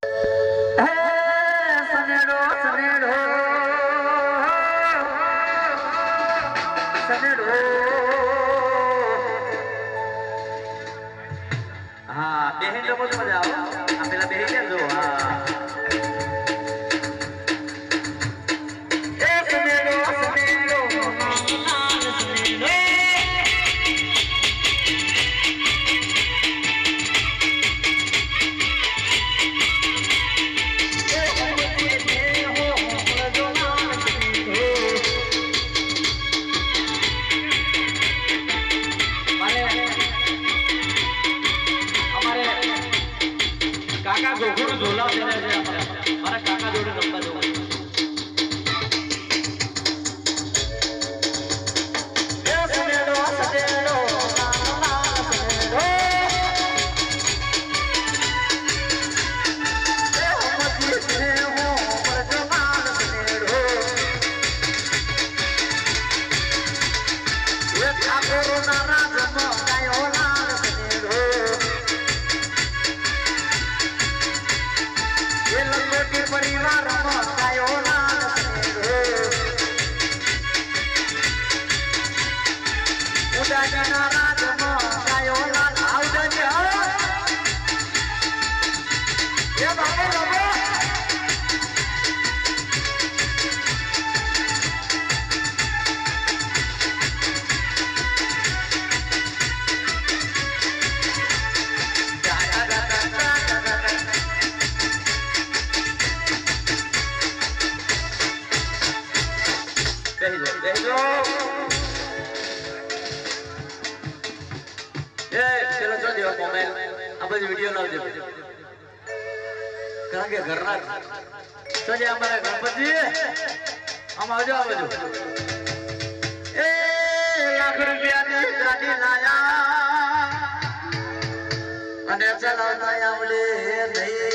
हाँ बेहन लोगों को मजा आओ आप पहला बेहन क्या दो हाँ કાકા ગોખું ઝોલા દેના છે મારા કાકા જોડે રમવા જવું वीडियो लाव कारण के घरना चलिए हमारा गणपति हम आ जाओ ए लाख रुपया की गाड़ी लाया अने चलाता आवडे नहीं